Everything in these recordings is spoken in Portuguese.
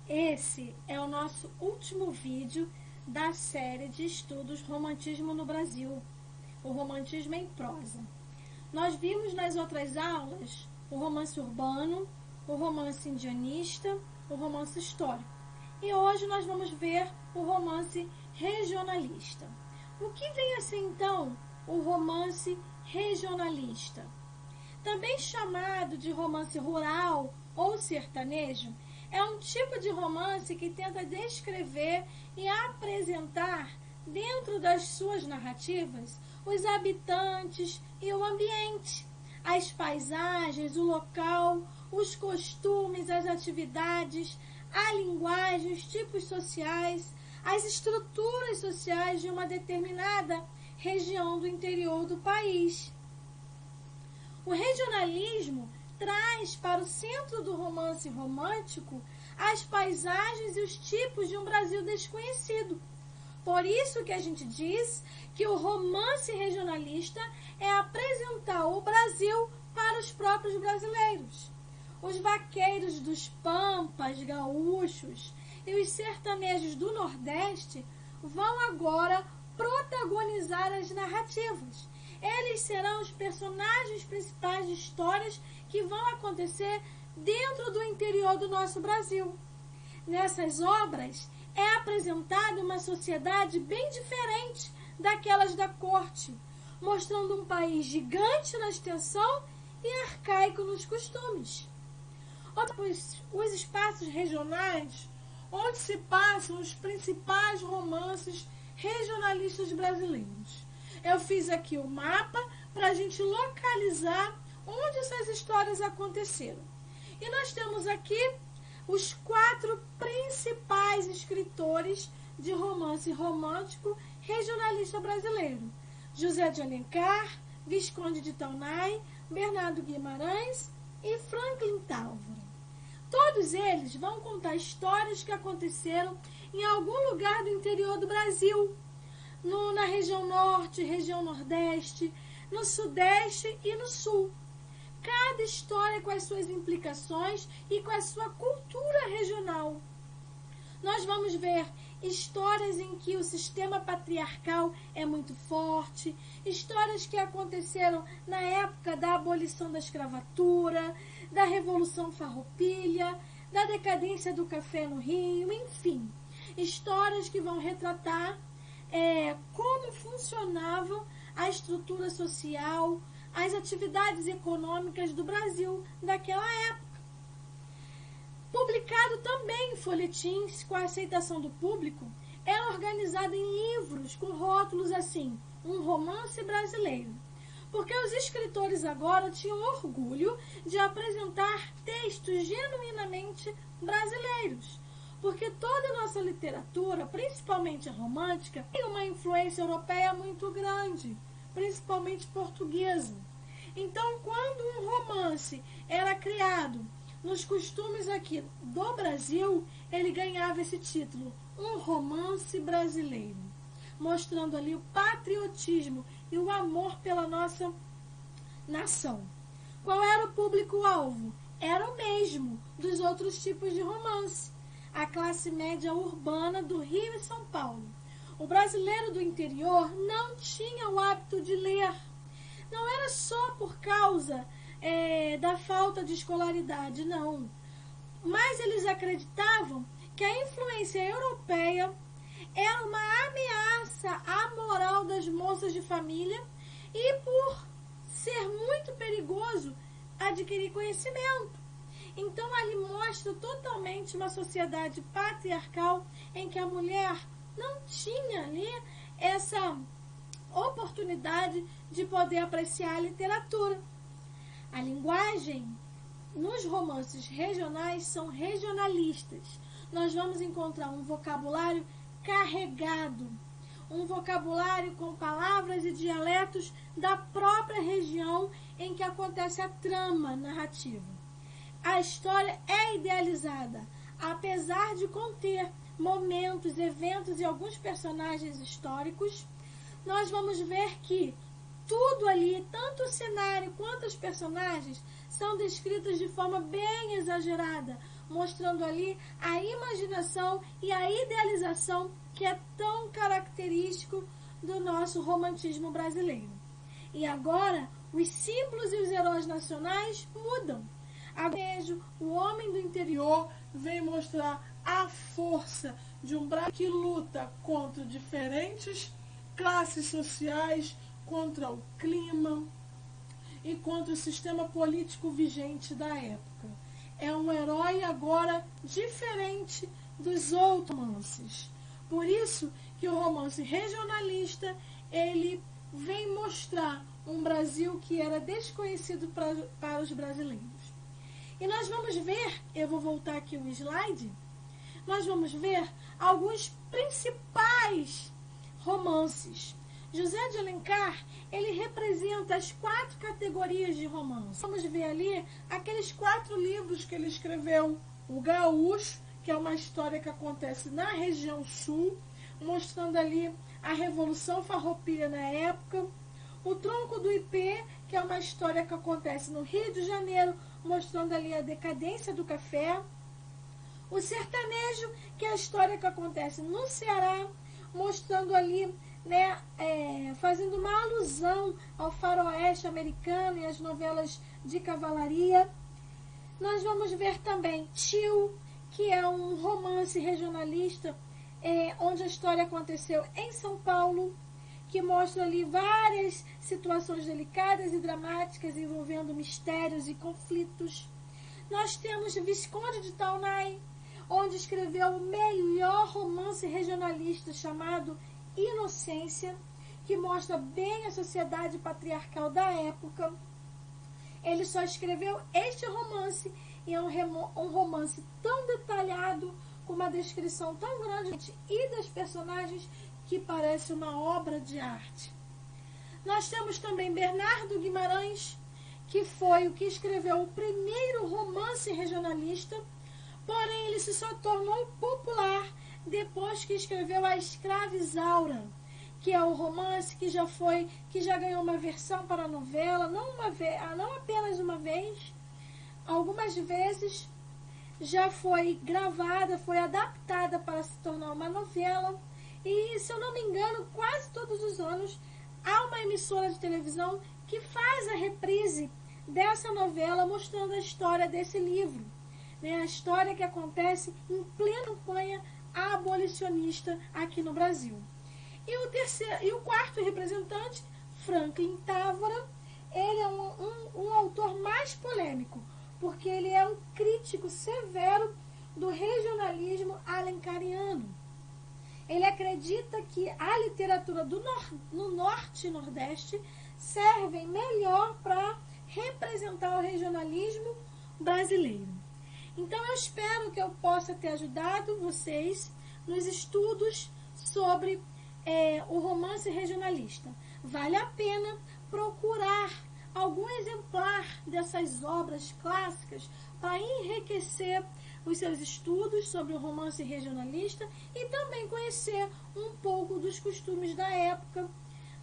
Esse é o nosso último vídeo da série de estudos Romantismo no Brasil, o romantismo em prosa. Nós vimos nas outras aulas o romance urbano, o romance indianista, o romance histórico. E hoje nós vamos ver o romance regionalista. O que vem a ser então o romance regionalista? Também chamado de romance rural ou sertanejo, é um tipo de romance que tenta descrever e apresentar dentro das suas narrativas os habitantes e o ambiente, as paisagens, o local, os costumes, as atividades, a linguagem, os tipos sociais, as estruturas sociais de uma determinada região do interior do país. O regionalismo traz para o centro do romance romântico as paisagens e os tipos de um Brasil desconhecido. Por isso que a gente diz que o romance regionalista é apresentar o Brasil para os próprios brasileiros. Os vaqueiros dos pampas, gaúchos e os sertanejos do Nordeste vão agora protagonizar as narrativas. Eles serão os personagens principais de histórias que vão acontecer dentro do interior do nosso Brasil. Nessas obras é apresentada uma sociedade bem diferente daquelas da corte, mostrando um país gigante na extensão e arcaico nos costumes. Os espaços regionais onde se passam os principais romances regionalistas brasileiros. Eu fiz aqui o mapa para a gente localizar onde essas histórias aconteceram. E nós temos aqui os 4 principais escritores de romance romântico regionalista brasileiro: José de Alencar, Visconde de Taunay, Bernardo Guimarães e Franklin Távora. Todos eles vão contar histórias que aconteceram em algum lugar do interior do Brasil, na região norte, região nordeste, no sudeste e no sul. Cada história com as suas implicações e com a sua cultura regional. Nós vamos ver histórias em que o sistema patriarcal é muito forte, histórias que aconteceram na época da abolição da escravatura, da Revolução Farroupilha, da decadência do café no Rio, enfim. Histórias que vão retratar como funcionava a estrutura social, as atividades econômicas do Brasil daquela época. Publicado também em folhetins com a aceitação do público, era organizado em livros com rótulos assim: um romance brasileiro. Porque os escritores agora tinham orgulho de apresentar textos genuinamente brasileiros. Porque toda a nossa literatura, principalmente a romântica, tem uma influência europeia muito grande, principalmente portuguesa. Então, quando um romance era criado nos costumes aqui do Brasil, ele ganhava esse título, um romance brasileiro, mostrando ali o patriotismo e o amor pela nossa nação. Qual era o público-alvo? Era o mesmo dos outros tipos de romance. A classe média urbana do Rio e São Paulo. O brasileiro do interior não tinha o hábito de ler. Não era só por causa da falta de escolaridade, não. Mas eles acreditavam que a influência europeia era uma ameaça à moral das moças de família e por ser muito perigoso adquirir conhecimento. Então, ali mostra totalmente uma sociedade patriarcal em que a mulher não tinha ali essa oportunidade de poder apreciar a literatura. A linguagem nos romances regionais são regionalistas. Nós vamos encontrar um vocabulário carregado, um vocabulário com palavras e dialetos da própria região em que acontece a trama narrativa. A história é idealizada, apesar de conter momentos, eventos e alguns personagens históricos. Nós vamos ver que tudo ali, tanto o cenário quanto os personagens, são descritas de forma bem exagerada, mostrando ali a imaginação e a idealização que é tão característico do nosso romantismo brasileiro. E agora, os símbolos e os heróis nacionais mudam. O homem do interior vem mostrar a força de um Brasil que luta contra diferentes classes sociais, contra o clima e contra o sistema político vigente da época. É um herói agora diferente dos outros romances. Por isso que o romance regionalista, ele vem mostrar um Brasil que era desconhecido para os brasileiros. E nós vamos ver, eu vou voltar aqui um slide, nós vamos ver alguns principais romances. José de Alencar, ele representa as 4 categorias de romance. Vamos ver ali aqueles 4 livros que ele escreveu. O Gaúcho, que é uma história que acontece na região sul, mostrando ali a Revolução Farroupilha na época. O Tronco do Ipê, que é uma história que acontece no Rio de Janeiro, mostrando ali a decadência do café. O Sertanejo, que é a história que acontece no Ceará, mostrando ali, fazendo uma alusão ao faroeste americano e às novelas de cavalaria. Nós vamos ver também Tio, que é um romance regionalista, onde a história aconteceu em São Paulo, que mostra ali várias situações delicadas e dramáticas envolvendo mistérios e conflitos. Nós temos Visconde de Taunay, onde escreveu o melhor romance regionalista chamado Inocência, que mostra bem a sociedade patriarcal da época. Ele só escreveu este romance e é um romance tão detalhado, com uma descrição tão grande e das personagens que parece uma obra de arte. Nós temos também Bernardo Guimarães, que foi o que escreveu o primeiro romance regionalista, porém ele se tornou popular depois que escreveu A Escrava Isaura, que é o romance que já ganhou uma versão para a novela, não apenas uma vez, algumas vezes já foi gravada, foi adaptada para se tornar uma novela. E, se eu não me engano, quase todos os anos há uma emissora de televisão que faz a reprise dessa novela, mostrando a história desse livro, a história que acontece em plena campanha abolicionista aqui no Brasil. E o quarto representante, Franklin Távora, ele é um autor mais polêmico, porque ele é um crítico severo do regionalismo alencariano. Ele acredita que a literatura no Norte e Nordeste servem melhor para representar o regionalismo brasileiro. Então, eu espero que eu possa ter ajudado vocês nos estudos sobre o romance regionalista. Vale a pena procurar algum exemplar dessas obras clássicas para enriquecer os seus estudos sobre o romance regionalista e também conhecer um pouco dos costumes da época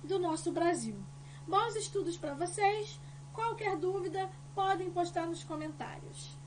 do nosso Brasil. Bons estudos para vocês. Qualquer dúvida, podem postar nos comentários.